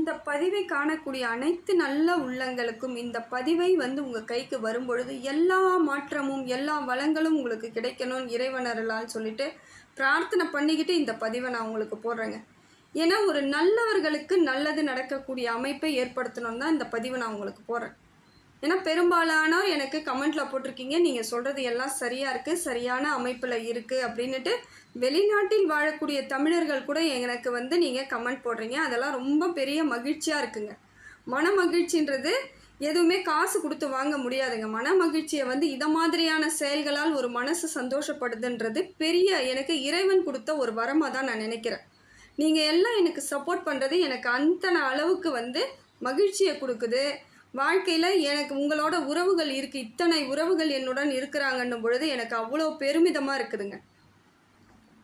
இந்த பதிவை காணக்கூடிய அனைத்து நல்ல உள்ளங்களுக்கும் இந்த பதிவை உங்கள் கைக்கு வரும்பொழுது எல்லா மாற்றமும் எல்லா வளங்களும் உங்களுக்கு கிடைக்கணும்னு இறைவனர்களால் சொல்லிட்டு பிரார்த்தனை பண்ணிக்கிட்டு இந்த பதிவை நான் உங்களுக்கு போடுறேங்க. ஏன்னா ஒரு நல்லவர்களுக்கு நல்லது நடக்கக்கூடிய அமைப்பை ஏற்படுத்தணும்னு தான் இந்த பதிவை நான் உங்களுக்கு போடுறேன். ஏன்னா பெரும்பாலானோர் எனக்கு கமெண்ட்டில் போட்டிருக்கீங்க, நீங்கள் சொல்கிறது எல்லாம் சரியாக இருக்குது, சரியான அமைப்பில் இருக்குது அப்படின்ட்டு. வெளிநாட்டில் வாழக்கூடிய தமிழர்கள் கூட எனக்கு நீங்கள் கமெண்ட் போடுறீங்க. அதெல்லாம் ரொம்ப பெரிய மகிழ்ச்சியாக இருக்குங்க. மன மகிழ்ச்சின்றது எதுவுமே காசு கொடுத்து வாங்க முடியாதுங்க. மன மகிழ்ச்சியை இதை மாதிரியான செயல்களால் ஒரு மனசு சந்தோஷப்படுதுன்றது பெரிய எனக்கு இறைவன் கொடுத்த ஒரு வரமாக தான் நான் நினைக்கிறேன். நீங்கள் எல்லாம் எனக்கு சப்போர்ட் பண்ணுறது எனக்கு அத்தனை அளவுக்கு மகிழ்ச்சியை கொடுக்குது. வாழ்க்கையில் எனக்கு உங்களோட உறவுகள் இருக்குது, இத்தனை உறவுகள் என்னுடன் இருக்கிறாங்கன்னும் பொழுது எனக்கு அவ்வளோ பெருமிதமாக இருக்குதுங்க.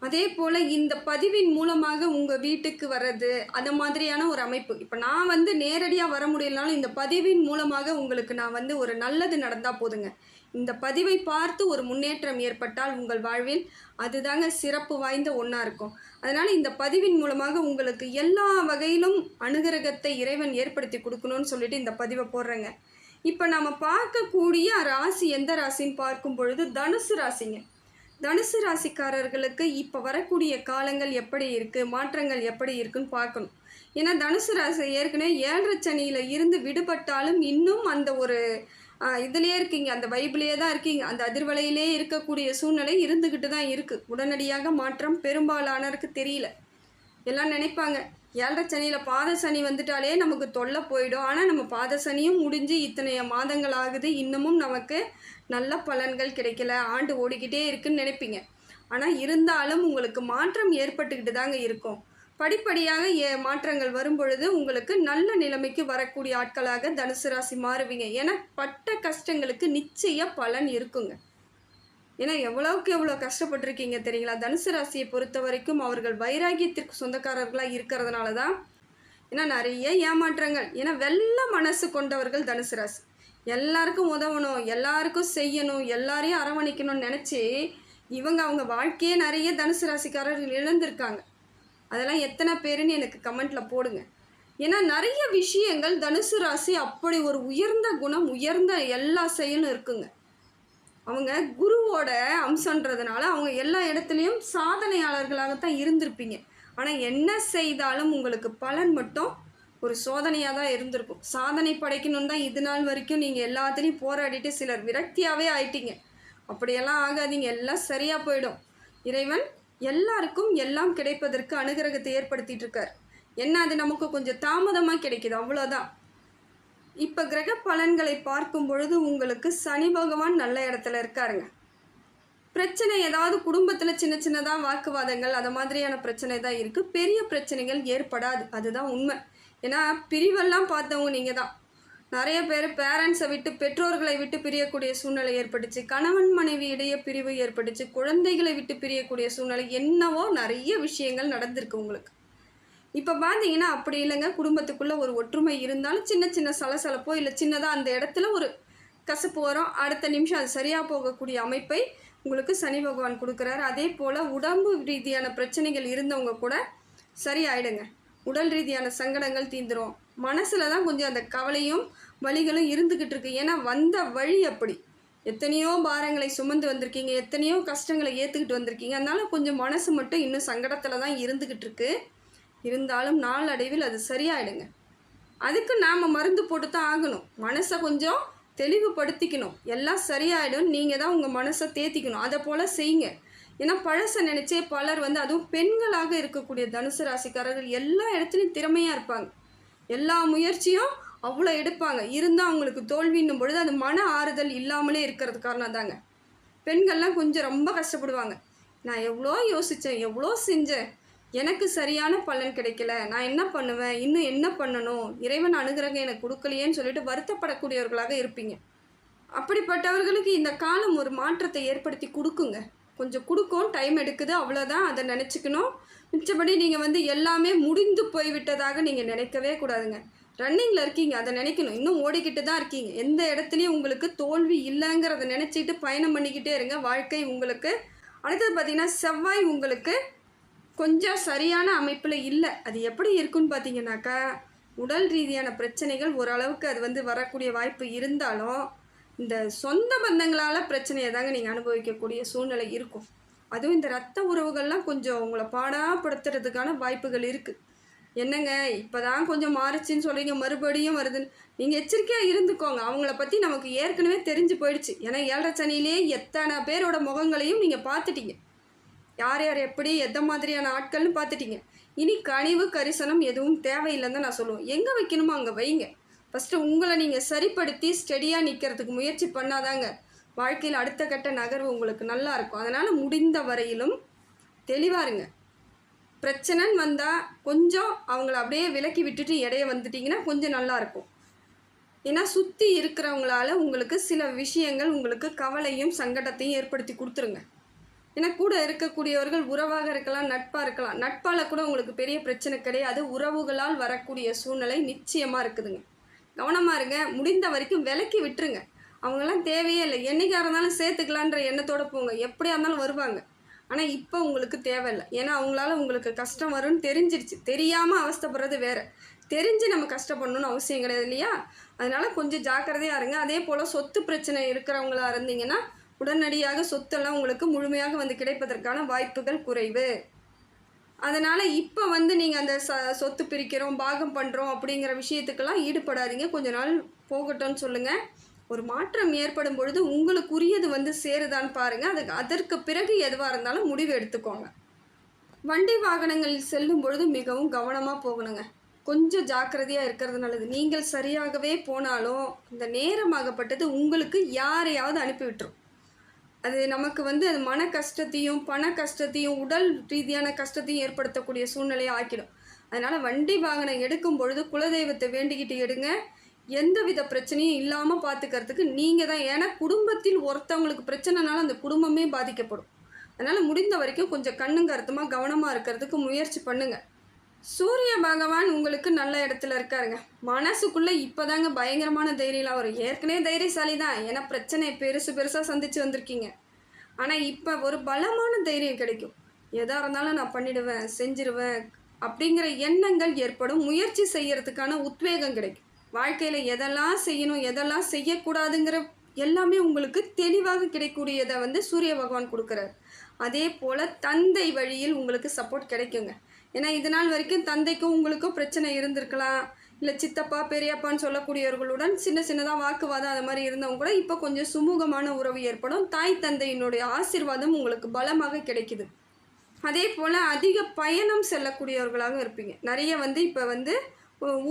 அதே போல் இந்த பதிவின் மூலமாக உங்கள் வீட்டுக்கு வர்றது அந்த மாதிரியான ஒரு அமைப்பு. இப்போ நான் நேரடியாக வர முடியலனாலும் இந்த பதிவின் மூலமாக உங்களுக்கு நான் ஒரு நல்லது நடந்தால் போதுங்க. இந்த பதிவை பார்த்து ஒரு முன்னேற்றம் ஏற்பட்டால் உங்கள் வாழ்வில் அதுதாங்க சிறப்பு வாய்ந்த ஒன்றா இருக்கும். அதனால் இந்த பதிவின் மூலமாக உங்களுக்கு எல்லா வகையிலும் அனுகிரகத்தை இறைவன் ஏற்படுத்தி கொடுக்கணும்னு சொல்லிட்டு இந்த பதிவை போடுறேங்க. இப்போ நம்ம பார்க்கக்கூடிய ராசி எந்த ராசின்னு பார்க்கும் பொழுது தனுசு ராசிங்க. தனுசு ராசிக்காரர்களுக்கு இப்போ வரக்கூடிய காலங்கள் எப்படி இருக்குது, மாற்றங்கள் எப்படி இருக்குன்னு பார்க்கணும். ஏன்னா தனுசு ராசி ஏற்கனவே 7.5 சனியில் இருந்து விடுபட்டாலும் இன்னும் அந்த ஒரு இதிலே இருக்கீங்க, அந்த வைபிளே தான் இருக்கீங்க, அந்த அதிர்வலையிலே இருக்கக்கூடிய சூழ்நிலை இருந்துக்கிட்டு தான் இருக்குது. உடனடியாக மாற்றம் பெரும்பாலானருக்கு தெரியல. எல்லாம் நினைப்பாங்க 7.5 சனியில் பாத சனி வந்துட்டாலே நமக்கு தொல்லை போயிடும். ஆனால் நம்ம பாத சனியும் முடிஞ்சு இத்தனைய மாதங்கள் ஆகுது, இன்னமும் நமக்கு நல்ல பலன்கள் கிடைக்கல, ஆண்டு ஓடிக்கிட்டே இருக்குன்னு நினைப்பீங்க. ஆனால் இருந்தாலும் உங்களுக்கு மாற்றம் ஏற்பட்டுக்கிட்டு தாங்க இருக்கும். படிப்படியாக மாற்றங்கள் வரும் பொழுது உங்களுக்கு நல்ல நிலைமைக்கு வரக்கூடிய ஆட்களாக தனுசு ராசி மாறுவீங்க. ஏன்னா பட்ட கஷ்டங்களுக்கு நிச்சய பலன் இருக்குங்க. ஏன்னா எவ்வளோக்கு எவ்வளோ கஷ்டப்பட்டிருக்கீங்க தெரியுங்களா? தனுசு ராசியை பொறுத்த வரைக்கும் அவர்கள் வைராகியத்திற்கு சொந்தக்காரர்களாக இருக்கிறதுனால தான். ஏன்னா நிறைய ஏமாற்றங்கள். ஏன்னா வெள்ள மனசு கொண்டவர்கள் தனுசு ராசி. எல்லாருக்கும் உதவணும், எல்லாருக்கும் செய்யணும், எல்லாரையும் அரவணைக்கணும்னு நினச்சி அவங்க வாழ்க்கையே நிறைய தனுசு ராசிக்காரர்கள் இழந்திருக்காங்க. அதெல்லாம் எத்தனை பேருன்னு எனக்கு கமெண்ட்டில் போடுங்க. ஏன்னா நிறைய விஷயங்கள் தனுசு ராசி அப்படி ஒரு உயர்ந்த குணம், உயர்ந்த எல்லா செயலும் இருக்குங்க. அவங்க குருவோட அம்சன்றதுனால அவங்க எல்லா இடத்துலையும் சாதனையாளர்களாகத்தான் இருந்திருப்பீங்க. ஆனால் என்ன செய்தாலும் உங்களுக்கு பலன் மட்டும் ஒரு சோதனையாக தான் இருந்திருக்கும். சாதனை படைக்கணுன்னு தான் இது நாள் வரைக்கும் நீங்கள் எல்லாத்துலேயும் போராடிட்டு சிலர் விரக்தியாகவே ஆயிட்டீங்க. அப்படியெல்லாம் ஆகாதீங்க, எல்லாம் சரியாக போயிடும். இறைவன் எல்லாருக்கும் எல்லாம் கிடைப்பதற்கு அனுகிரகத்தை ஏற்படுத்திட்டு இருக்கார். என்ன அது நமக்கு கொஞ்சம் தாமதமாக கிடைக்குது, அவ்வளோதான். இப்போ கிரக பலன்களை பார்க்கும் பொழுது உங்களுக்கு சனி பகவான் நல்ல இடத்துல இருக்காருங்க. பிரச்சனை ஏதாவது குடும்பத்தில் சின்ன சின்னதாக வாக்குவாதங்கள் அந்த மாதிரியான பிரச்சனை தான் இருக்குது. பெரிய பிரச்சனைகள் ஏற்படாது, அதுதான் உண்மை. ஏன்னா பிரிவெல்லாம் பார்த்தவங்க நீங்கள் தான். நிறைய பேர் பேரண்ட்ஸை விட்டு பெற்றோர்களை விட்டு பிரியக்கூடிய சூழ்நிலை ஏற்பட்டுச்சு, கணவன் மனைவி இடையே பிரிவு ஏற்பட்டுச்சு, குழந்தைகளை விட்டு பிரியக்கூடிய சூழ்நிலை, என்னவோ நிறைய விஷயங்கள் நடந்திருக்கு உங்களுக்கு. இப்போ பார்த்தீங்கன்னா அப்படி இல்லைங்க. குடும்பத்துக்குள்ளே ஒரு ஒற்றுமை இருந்தாலும் சின்ன சின்ன சலசலப்போ இல்லை சின்னதாக அந்த இடத்துல ஒரு கசப்பு வரும். அடுத்த நிமிஷம் அது சரியாக போகக்கூடிய அமைப்பை உங்களுக்கு சனி பகவான் கொடுக்குறாரு. அதே போல் உடம்பு ரீதியான பிரச்சனைகள் இருந்தவங்க கூட சரியாயிடுங்க. உடல் ரீதியான சங்கடங்கள் தீந்துரும். மனசில் தான் கொஞ்சம் அந்த கவலையும் வலிகளும் இருந்துக்கிட்டு இருக்கு. ஏன்னா வந்த வழி அப்படி. எத்தனையோ பாரங்களை சுமந்து வந்திருக்கீங்க, எத்தனையோ கஷ்டங்களை ஏற்றுக்கிட்டு வந்திருக்கீங்க. அதனால கொஞ்சம் மனசு மட்டும் இன்னும் சங்கடத்தில் தான் இருந்துக்கிட்டு இருக்கு. இருந்தாலும் நாளடைவில் அது சரியாயிடுங்க. அதுக்கு நாம் மருந்து போட்டு தான் ஆகணும். மனசை கொஞ்சம் தெளிவுபடுத்திக்கணும். எல்லாம் சரியாயிடும். நீங்கள் தான் உங்கள் மனசை தேத்திக்கணும். அதை போல் செய்யுங்க. ஏன்னா பழசை நினச்சே பலர் அதுவும் பெண்களாக இருக்கக்கூடிய தனுசு ராசிக்காரர்கள் எல்லா இடத்துலையும் திறமையாக இருப்பாங்க. எல்லா முயற்சியும் அவ்வளோ எடுப்பாங்க. இருந்தால் அவங்களுக்கு தோல்வின்னும் பொழுது அது மன ஆறுதல் இல்லாமலே இருக்கிறது காரணம் தாங்க. பெண்கள்லாம் கொஞ்சம் ரொம்ப கஷ்டப்படுவாங்க. நான் எவ்வளோ யோசித்தேன், எவ்வளோ செஞ்சேன், எனக்கு சரியான பலன் கிடைக்கல, நான் என்ன பண்ணுவேன், இன்னும் என்ன பண்ணணும், இறைவன் அனுகிரகம் எனக்கு கொடுக்கலையேன்னு சொல்லிட்டு வருத்தப்படக்கூடியவர்களாக இருப்பீங்க. அப்படிப்பட்டவர்களுக்கு இந்த காலம் ஒரு மாற்றத்தை ஏற்படுத்தி கொடுக்குங்க. கொஞ்சம் கொடுக்கும், டைம் எடுக்குது, அவ்வளோதான். அதை நினச்சிக்கணும். மிச்சபடி நீங்கள் எல்லாமே முடிந்து போய்விட்டதாக நீங்கள் நினைக்கவே கூடாதுங்க. ரன்னிங்கில் இருக்கீங்க, அதை நினைக்கணும். இன்னும் ஓடிக்கிட்டு தான் இருக்கீங்க. எந்த இடத்துலையும் உங்களுக்கு தோல்வி இல்லைங்கிறத நினச்சிட்டு பயணம் பண்ணிக்கிட்டே இருங்க. வாழ்க்கை உங்களுக்கு அடுத்தது பார்த்திங்கன்னா செவ்வாய் உங்களுக்கு கொஞ்சம் சரியான அமைப்பில் இல்லை. அது எப்படி இருக்குன்னு பார்த்தீங்கன்னாக்கா உடல் ரீதியான பிரச்சனைகள் ஓரளவுக்கு அது வந்து வரக்கூடிய வாய்ப்பு இருந்தாலும், இந்த சொந்த பந்தங்களால் பிரச்சனையை தாங்க நீங்கள் அனுபவிக்கக்கூடிய சூழ்நிலை இருக்கும். அதுவும் இந்த இரத்த உறவுகள்லாம் கொஞ்சம் உங்களை பாடாப்படுத்துறதுக்கான வாய்ப்புகள் இருக்குது. என்னங்க இப்போ தான் கொஞ்சம் மாறுச்சுன்னு சொல்கிறீங்க, மறுபடியும் வருதுன்னு. நீங்கள் எச்சரிக்கையாக இருந்துக்கோங்க. அவங்கள பற்றி நமக்கு ஏற்கனவே தெரிஞ்சு போயிடுச்சு. ஏன்னா 7:30 சனியிலே எத்தனை பேரோட முகங்களையும் நீங்கள் பார்த்துட்டீங்க. யார் யார் எப்படி எந்த மாதிரியான ஆட்கள்னு பார்த்துட்டீங்க. இனி கனிவு கரிசனம் எதுவும் தேவையில்லைன்னு தான் நான் சொல்லுவேன். எங்கே வைக்கணுமோ அங்கே வைங்க. ஃபஸ்ட்டு உங்களை நீங்கள் சரிப்படுத்தி ஸ்டெடியாக நிற்கிறதுக்கு முயற்சி பண்ணாதாங்க வாழ்க்கையில் அடுத்த கட்ட நகர்வு உங்களுக்கு நல்லா இருக்கும். அதனால் முடிந்த வரையிலும் தெளிவாக இருங்க. பிரச்சனைன்னு வந்தால் கொஞ்சம் அவங்கள அப்படியே விலக்கி விட்டுட்டு இடைய வந்துட்டிங்கன்னா கொஞ்சம் நல்லாயிருக்கும். ஏன்னா சுற்றி இருக்கிறவங்களால உங்களுக்கு சில விஷயங்கள் உங்களுக்கு கவலையும் சங்கடத்தையும் ஏற்படுத்தி கொடுத்துருங்க. ஏன்னா கூட இருக்கக்கூடியவர்கள் உறவாக இருக்கலாம், நட்பாக இருக்கலாம். நட்பால் கூட உங்களுக்கு பெரிய பிரச்சனை கிடையாது. உறவுகளால் வரக்கூடிய சூழ்நிலை நிச்சயமாக இருக்குதுங்க. கவனமாக இருங்க. முடிந்த வரைக்கும் விலக்கி விட்டுருங்க. அவங்களாம் தேவையே இல்லை. என்றைக்காக இருந்தாலும் சேர்த்துக்கலான்ற எண்ணத்தோடு போங்க. எப்படியா இருந்தாலும் வருவாங்க. ஆனால் இப்போ உங்களுக்கு தேவையில்லை. ஏன்னா அவங்களால உங்களுக்கு கஷ்டம் வரும்னு தெரிஞ்சிருச்சு. தெரியாமல் அவஸ்தைப்படுறது வேறு. தெரிஞ்சு நம்ம கஷ்டப்படணும்னு அவசியம் கிடையாது இல்லையா? அதனால் கொஞ்சம் ஜாக்கிரதையாக இருங்க. அதே போல் சொத்து பிரச்சனை இருக்கிறவங்களா இருந்தீங்கன்னா உடனடியாக சொத்தெல்லாம் உங்களுக்கு முழுமையாக வந்து கிடைப்பதற்கான வாய்ப்புகள் குறைவு. அதனால் இப்போ வந்து நீங்கள் அந்த சொத்து பிரிக்கிறோம், பாகம் பண்ணுறோம் அப்படிங்கிற விஷயத்துக்கெல்லாம் ஈடுபடாதீங்க. கொஞ்ச நாள் போகட்டும்னு சொல்லுங்கள். ஒரு மாற்றம் ஏற்படும் பொழுது உங்களுக்குரியது வந்து சேருதான்னு பாருங்கள். அதற்கு பிறகு எதுவாக இருந்தாலும் முடிவு எடுத்துக்கோங்க. வண்டி வாகனங்களில் செல்லும் பொழுது மிகவும் கவனமாக போகணுங்க. கொஞ்சம் ஜாக்கிரதையாக இருக்கிறது நல்லது. நீங்கள் சரியாகவே போனாலும் இந்த நேரமாகப்பட்டது உங்களுக்கு யாரையாவது அனுப்பி விட்டுரும். அது நமக்கு வந்து அது மன கஷ்டத்தையும் பண கஷ்டத்தையும் உடல் ரீதியான கஷ்டத்தையும் ஏற்படுத்தக்கூடிய சூழ்நிலையை ஆக்கிடும். அதனால் வண்டி வாகனம் எடுக்கும் பொழுது குலதெய்வத்தை வேண்டிக்கிட்டு எடுங்க. எந்தவித பிரச்சனையும் இல்லாமல் பார்த்துக்கிறதுக்கு நீங்கள் தான். ஏன்னா குடும்பத்தில் ஒருத்தவங்களுக்கு பிரச்சனைனால அந்த குடும்பமே பாதிக்கப்படும். அதனால் முடிந்த வரைக்கும் கொஞ்சம் கண்ணும் கருத்துமாக கவனமாக இருக்கிறதுக்கு முயற்சி பண்ணுங்கள். சூரிய பகவான் உங்களுக்கு நல்ல இடத்துல இருக்காருங்க. மனசுக்குள்ளே இப்போ தாங்க பயங்கரமான தைரியம்லாம் வரும். ஏற்கனவே தைரியசாலி தான். ஏன்னா பிரச்சனை பெருசாக சந்தித்து வந்திருக்கீங்க. ஆனால் இப்போ ஒரு பலமான தைரியம் கிடைக்கும். எதாக இருந்தாலும் நான் பண்ணிடுவேன், செஞ்சிருவேன் அப்படிங்கிற எண்ணங்கள் ஏற்படும். முயற்சி செய்கிறதுக்கான உத்வேகம் கிடைக்கும். வாழ்க்கையில் எதெல்லாம் செய்யணும் எதெல்லாம் செய்யக்கூடாதுங்கிற எல்லாமே உங்களுக்கு தெளிவாக கிடைக்கக்கூடியதை வந்து சூரிய பகவான் கொடுக்குறாரு. அதே போல் தந்தை வழியில் உங்களுக்கு சப்போர்ட் கிடைக்குங்க. ஏன்னா இது நாள் வரைக்கும் தந்தைக்கும் உங்களுக்கும் பிரச்சனை இருந்திருக்கலாம். இல்லை சித்தப்பா பெரியப்பான்னு சொல்லக்கூடியவர்களுடன் சின்னதாக வாக்குவாதம் அது மாதிரி இருந்தவங்க கூட இப்போ கொஞ்சம் சுமூகமான உறவு ஏற்படும். தாய் தந்தையினுடைய ஆசீர்வாதம் உங்களுக்கு பலமாக கிடைக்குது. அதே போல் அதிக பயணம் செல்லக்கூடியவர்களாக இருப்பீங்க. நிறைய வந்து இப்போ வந்து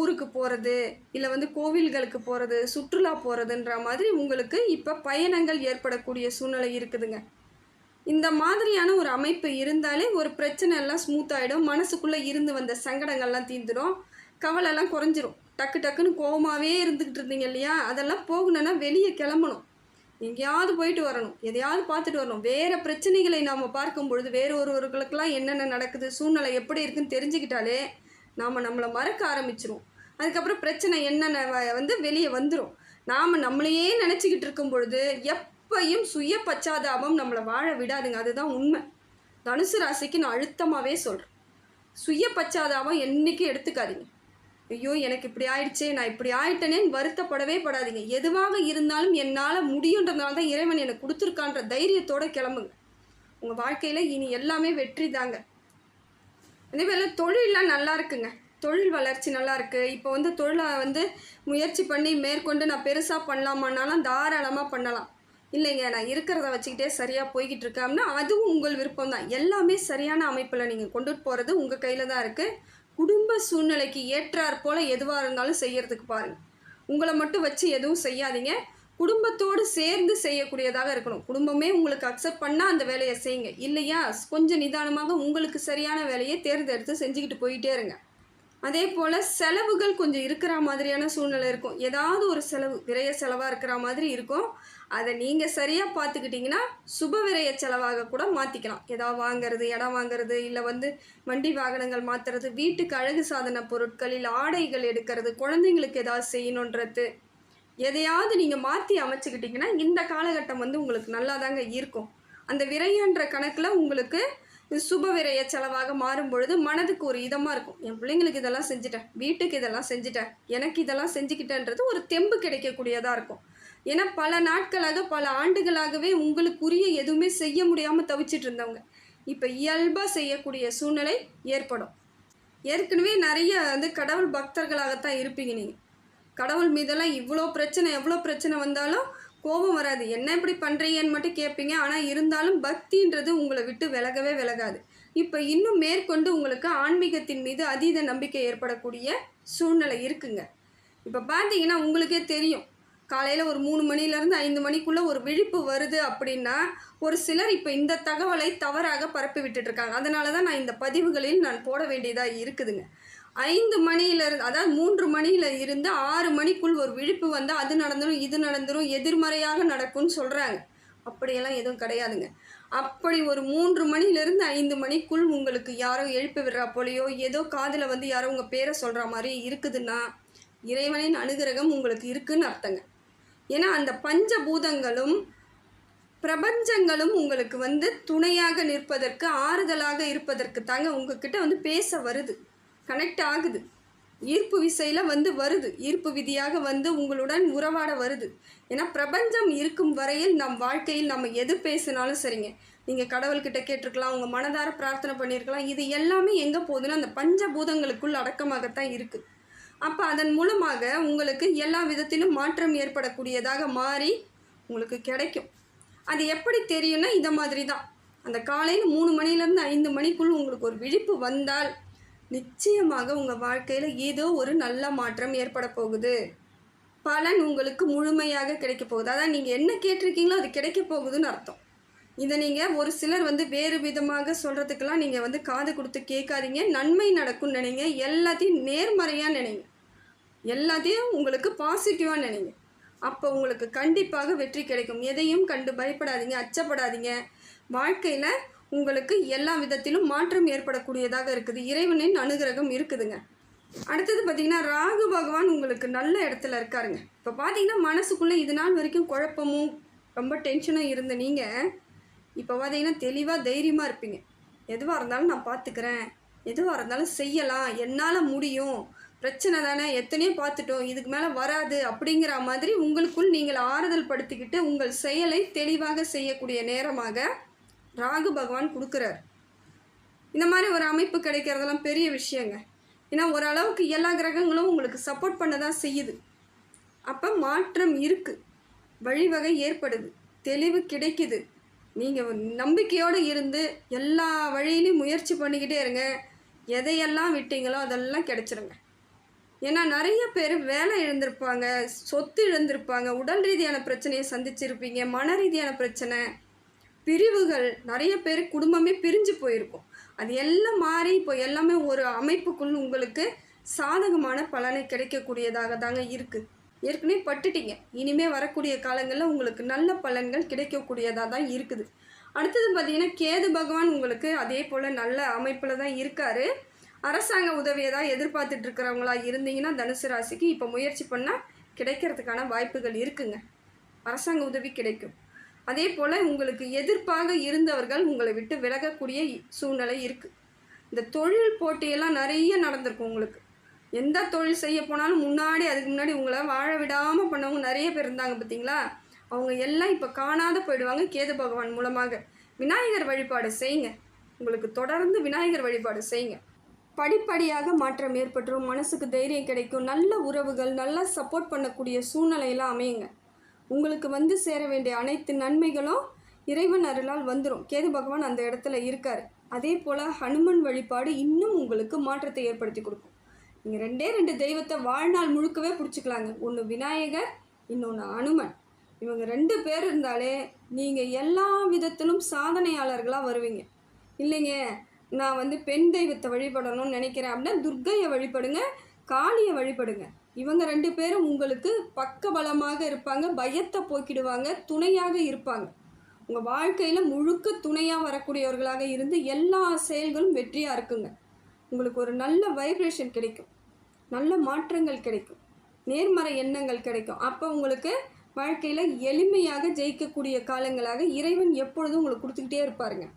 ஊருக்கு போகிறது, இல்லை வந்து கோவில்களுக்கு போகிறது, சுற்றுலா போகிறதுன்ற மாதிரி உங்களுக்கு இப்போ பயணங்கள் ஏற்படக்கூடிய சூழ்நிலை இருக்குதுங்க. இந்த மாதிரியான ஒரு அமைப்பு இருந்தாலே ஒரு பிரச்சனை எல்லாம் ஸ்மூத்தாகிடும். மனசுக்குள்ளே இருந்து வந்த சங்கடங்கள்லாம் தீர்ந்துடும். கவலைலாம் குறைஞ்சிரும். டக்குன்னு கோவமாகவே இருந்துக்கிட்டு இருந்தீங்க இல்லையா? அதெல்லாம் போகணுன்னா வெளியே கிளம்பணும். எங்கேயாவது போயிட்டு வரணும். எதையாவது பார்த்துட்டு வரணும். வேறு பிரச்சனைகளை நாம் பார்க்கும் பொழுது வேறு ஒருவர்களுக்கெல்லாம் என்னென்ன நடக்குது, சூழ்நிலை எப்படி இருக்குதுன்னு தெரிஞ்சுக்கிட்டாலே நாம் நம்மளை மறக்க ஆரம்பிச்சிரும். அதுக்கப்புறம் பிரச்சனை என்னென்ன வந்து வெளியே வந்துடும். நாம் நம்மளையே நினச்சிக்கிட்டு இருக்கும் பொழுது எப்பையும் சுய பச்சாதாபம் நம்மளை வாழ விடாதுங்க. அதுதான் உண்மை. தனுசு ராசிக்கு நான் அழுத்தமாகவே சொல்கிறேன். சுய பச்சாதாபம் என்றைக்கும் எடுத்துக்காதீங்க. ஐயோ எனக்கு இப்படி ஆயிடுச்சே, நான் இப்படி ஆயிட்டனேன்னு வருத்தப்படவே படாதீங்க. எதுவாக இருந்தாலும் என்னால் முடியுன்றதுனால தான் இறைவன் எனக்கு கொடுத்துருக்கான்ற தைரியத்தோடு கிளம்புங்க. உங்கள் வாழ்க்கையில் இனி எல்லாமே வெற்றி தாங்க. அதேபோல் தொழிலெலாம் நல்லா இருக்குங்க. தொழில் வளர்ச்சி நல்லா இருக்குது. இப்போ வந்து தொழிலை வந்து முயற்சி பண்ணி மேற்கொண்டு நான் பெருசாக பண்ணலாமான்னாலும் தாராளமாக பண்ணலாம். இல்லைங்க நான் இருக்கிறத வச்சுக்கிட்டே சரியாக போய்கிட்டு இருக்கேன்னா அதுவும் உங்கள் விருப்பம் தான். எல்லாமே சரியான அமைப்பில் நீங்கள் கொண்டுட்டு போகிறது உங்கள் கையில் தான் இருக்குது. குடும்ப சூழ்நிலைக்கு ஏற்றாற் போல் எதுவாக இருந்தாலும் செய்கிறதுக்கு பாருங்கள். உங்களை மட்டும் வச்சு எதுவும் செய்யாதீங்க. குடும்பத்தோடு சேர்ந்து செய்யக்கூடியதாக இருக்கணும். குடும்பமே உங்களுக்கு அக்செப்ட் பண்ணால் அந்த வேலையை செய்யுங்க. இல்லையா கொஞ்சம் நிதானமாக உங்களுக்கு சரியான வேலையை தேர்ந்தெடுத்து செஞ்சுக்கிட்டு போயிட்டே இருங்க. அதே போல் செலவுகள் கொஞ்சம் இருக்கிற மாதிரியான சூழ்நிலை இருக்கும். ஏதாவது ஒரு செலவு விரைய செலவாக இருக்கிற மாதிரி இருக்கும். அதை நீங்கள் சரியாக பார்த்துக்கிட்டிங்கன்னா சுப விரைய செலவாக கூட மாற்றிக்கலாம். ஏதாவது வாங்கிறது, இடம் வாங்கிறது, இல்லை வந்து வண்டி வாகனங்கள் மாற்றுறது, வீட்டுக்கு அழகு சாதன பொருட்கள், இல்லை ஆடைகள் எடுக்கிறது, குழந்தைங்களுக்கு ஏதாவது செய்யணுன்றது, எதையாவது நீங்கள் மாற்றி அமைச்சுக்கிட்டிங்கன்னா இந்த காலகட்டம் வந்து உங்களுக்கு நல்லா தாங்க இருக்கும். அந்த விரையன்ற கணக்கில் உங்களுக்கு இது சுப விரய செலவாக மாறும் பொழுது மனதுக்கு ஒரு இதமாக இருக்கும். என் பிள்ளைங்களுக்கு இதெல்லாம் செஞ்சுட்டேன், வீட்டுக்கு இதெல்லாம் செஞ்சுட்டேன், எனக்கு இதெல்லாம் செஞ்சுக்கிட்டேன்றது ஒரு தெம்பு கிடைக்கக்கூடியதாக இருக்கும். ஏன்னா பல நாட்களாக பல ஆண்டுகளாகவே உங்களுக்குரிய எதுவுமே செய்ய முடியாமல் தவிச்சிட்டு இருந்தவங்க இப்போ இயல்பாக செய்யக்கூடிய சூழ்நிலை ஏற்படும். ஏற்கனவே நிறைய கடவுள் பக்தர்களாகத்தான் இருப்பீங்க. நீங்கள் கடவுள் மீதெல்லாம் இவ்வளோ பிரச்சனை எவ்வளோ பிரச்சனை வந்தாலும் கோபம் வராது. என்ன இப்படி பண்ணுறீங்கன்னு மட்டும் கேட்பீங்க. ஆனால் இருந்தாலும் பக்தின்றது உங்களை விட்டு விலகவே விலகாது. இப்போ இன்னும் மேற்கொண்டு உங்களுக்கு ஆன்மீகத்தின் மீது அதீத நம்பிக்கை ஏற்படக்கூடிய சூழ்நிலை இருக்குங்க. இப்போ பார்த்தீங்கன்னா உங்களுக்கே தெரியும், காலையில் ஒரு 3 மணிலேருந்து 5 மணிக்குள்ளே ஒரு விழிப்பு வருது அப்படின்னா ஒரு சிலர் இப்போ இந்த தகவலை தவறாக பரப்பி விட்டுட்ருக்காங்க. அதனால தான் நான் இந்த பதிவுகளில் நான் போட வேண்டியதாக இருக்குதுங்க. 5 மணியிலிருந்து, அதாவது 3 மணியில் இருந்து 6 மணிக்குள் ஒரு விழிப்பு வந்தால் அது நடந்துடும், இது நடந்துடும், எதிர்மறையாக நடக்கும்னு சொல்கிறாங்க. அப்படியெல்லாம் எதுவும் கிடையாதுங்க. அப்படி ஒரு 3 மணிலேருந்து 5 மணிக்குள் உங்களுக்கு யாரோ எழுப்பி விடுறா போலையோ, ஏதோ காதில் யாரோ உங்கள் பேரை சொல்கிற மாதிரி இருக்குதுன்னா இறைவனின் அனுகிரகம் உங்களுக்கு இருக்குதுன்னு அர்த்தங்க. ஏன்னா அந்த பஞ்சபூதங்களும் பிரபஞ்சங்களும் உங்களுக்கு துணையாக நிற்பதற்கு, ஆறுதலாக இருப்பதற்கு தாங்க உங்ககிட்ட பேச வருது, கனெக்ட் ஆகுது. ஈர்ப்பு விசையில் வருது, ஈர்ப்பு விதியாக உங்களுடன் உறவாட வருது. ஏன்னா பிரபஞ்சம் இருக்கும் வரையில் நம் வாழ்க்கையில் நம்ம எது பேசினாலும் சரிங்க, நீங்கள் கடவுள்கிட்ட கேட்டிருக்கலாம், உங்கள் மனதார பிரார்த்தனை பண்ணியிருக்கலாம், இது எல்லாமே எங்கே போகுதுன்னா அந்த பஞ்சபூதங்களுக்குள் அடக்கமாகத்தான் இருக்குது. அப்போ அதன் மூலமாக உங்களுக்கு எல்லா விதத்திலும் மாற்றம் ஏற்படக்கூடியதாக மாறி உங்களுக்கு கிடைக்கும். அது எப்படி தெரியும்னா இதை மாதிரி தான். அந்த காலையில் 3 மணிலேருந்து 5 மணிக்குள் உங்களுக்கு ஒரு விழிப்பு வந்தால் நிச்சயமாக உங்கள் வாழ்க்கையில் ஏதோ ஒரு நல்ல மாற்றம் ஏற்பட போகுது. பலன் உங்களுக்கு முழுமையாக கிடைக்க போகுது. அதான் நீங்கள் என்ன கேட்டிருக்கீங்களோ அது கிடைக்க போகுதுன்னு அர்த்தம். இதை நீங்கள் ஒரு சிலர் வேறு விதமாக சொல்கிறதுக்கெல்லாம் நீங்கள் காது கொடுத்து கேட்காதீங்க. நன்மை நடக்கும்னு நினைங்க, எல்லாத்தையும் நேர்மறையாக நினைங்க, எல்லாத்தையும் உங்களுக்கு பாசிட்டிவாக நினைங்க. அப்போ உங்களுக்கு கண்டிப்பாக வெற்றி கிடைக்கும். எதையும் கண்டு பயப்படாதீங்க, அச்சப்படாதீங்க. வாழ்க்கையில் உங்களுக்கு எல்லா விதத்திலும் மாற்றம் ஏற்படக்கூடியதாக இருக்குது. இறைவனின் அனுகிரகம் இருக்குதுங்க. அடுத்தது பார்த்திங்கன்னா ராகு பகவான் உங்களுக்கு நல்ல இடத்துல இருக்காருங்க. இப்போ பார்த்தீங்கன்னா மனசுக்குள்ளே இது நாள் வரைக்கும் குழப்பமும் ரொம்ப டென்ஷனும் இருந்த நீங்கள் இப்போ பார்த்தீங்கன்னா தெளிவாக தைரியமாக இருப்பீங்க. எதுவாக இருந்தாலும் நான் பார்த்துக்கிறேன், எதுவாக இருந்தாலும் செய்யலாம், என்னால் முடியும், பிரச்சனை தானே, எத்தனையோ பார்த்துட்டோம், இதுக்கு மேலே வராது அப்படிங்கிற மாதிரி உங்களுக்குள் நீங்கள் ஆறுதல் படுத்திக்கிட்டு உங்கள் செயலை தெளிவாக செய்யக்கூடிய நேரமாக ராகு பகவான் கொடுக்குறார். இந்த மாதிரி ஒரு அமைப்பு கிடைக்கிறதெல்லாம் பெரிய விஷயங்க. ஏன்னா ஓரளவுக்கு எல்லா கிரகங்களும் உங்களுக்கு சப்போர்ட் பண்ண தான் செய்யுது. அப்போ மாற்றம் இருக்குது, வழிவகை ஏற்படுது, தெளிவு கிடைக்குது. நீங்கள் நம்பிக்கையோடு இருந்து எல்லா வழியிலையும் முயற்சி பண்ணிக்கிட்டே இருங்க. எதையெல்லாம் விட்டீங்களோ அதெல்லாம் கிடைச்சிருங்க. ஏன்னா நிறைய பேர் வேலை இழந்திருப்பாங்க, சொத்து இழந்திருப்பாங்க, உடல் ரீதியான பிரச்சனையை சந்திச்சிருப்பீங்க, மன ரீதியான பிரச்சனை, பிரிவுகள், நிறைய பேர் குடும்பமே பிரிஞ்சு போயிருக்கும். அது எல்லாம் மாறி இப்போ எல்லாமே ஒரு அமைப்புக்குள் உங்களுக்கு சாதகமான பலனை கிடைக்கக்கூடியதாக தாங்க இருக்குது. ஏற்கனவே பட்டுட்டீங்க, இனிமேல் வரக்கூடிய காலங்களில் உங்களுக்கு நல்ல பலன்கள் கிடைக்கக்கூடியதாக தான் இருக்குது. அடுத்தது பார்த்திங்கன்னா கேது பகவான் உங்களுக்கு அதே போல் நல்ல அமைப்பில் தான் இருக்கார். அரசாங்க உதவியை தான் எதிர்பார்த்துட்டு இருக்கிறவங்களா இருந்தீங்கன்னா தனுசு ராசிக்கு இப்போ முயற்சி பண்ணால் கிடைக்கிறதுக்கான வாய்ப்புகள் இருக்குங்க. அரசாங்க உதவி கிடைக்கும். அதே போல் உங்களுக்கு எதிர்ப்பாக இருந்தவர்கள் உங்களை விட்டு விலகக்கூடிய சூழ்நிலை இருக்குது. இந்த தொழில் போட்டியெல்லாம் நிறைய நடந்திருக்கும். உங்களுக்கு எந்த தொழில் செய்ய போனாலும் அதுக்கு முன்னாடி உங்களை வாழ விடாமல் பண்ணவங்க நிறைய பேர் இருந்தாங்க பார்த்தீங்களா, அவங்க எல்லாம் இப்போ காணாத போயிடுவாங்க கேது பகவான் மூலமாக. விநாயகர் வழிபாடு செய்யுங்க, உங்களுக்கு தொடர்ந்து விநாயகர் வழிபாடு செய்யுங்க. படிப்படியாக மாற்றம் ஏற்பட்டுரும், மனசுக்கு தைரியம் கிடைக்கும், நல்ல உறவுகள், நல்லா சப்போர்ட் பண்ணக்கூடிய சூழ்நிலையெல்லாம் அமையுங்க. உங்களுக்கு சேர வேண்டிய அனைத்து நன்மைகளும் இறைவன் அருளால் வந்துடும். கேது பகவான் அந்த இடத்துல இருக்கார். அதே போல் ஹனுமன் வழிபாடு இன்னும் உங்களுக்கு மாற்றத்தை ஏற்படுத்தி கொடுக்கும். நீங்கள் 2 தெய்வத்தை வாழ்நாள் முழுக்கவே பிடிச்சிக்கலாங்க. ஒன்று விநாயகர், இன்னொன்று ஹனுமன். இவங்க 2 பேர் இருந்தாலே நீங்கள் எல்லா விதத்திலும் சாதனையாளர்களாக வருவீங்க. இல்லைங்க நான் பெண் தெய்வத்தை வழிபடணும்னு நினைக்கிறேன் அப்படின்னா துர்க்கையை வழிபடுங்க, காளியை வழிபடுங்க. இவங்க 2 பேரும் உங்களுக்கு பக்க பலமாக இருப்பாங்க, பயத்தை போக்கிடுவாங்க, துணையாக இருப்பாங்க. உங்கள் வாழ்க்கையில் முழுக்க துணையாக வரக்கூடியவர்களாக இருந்து எல்லா செயல்களும் வெற்றியாக இருக்குங்க. உங்களுக்கு ஒரு நல்ல வைப்ரேஷன் கிடைக்கும், நல்ல மாற்றங்கள் கிடைக்கும், நேர்மறை எண்ணங்கள் கிடைக்கும். அப்போ உங்களுக்கு வாழ்க்கையில் எளிமையாக ஜெயிக்கக்கூடிய காலங்களாக இறைவன் எப்பொழுதும் உங்களுக்கு கொடுத்துக்கிட்டே இருப்பாருங்க.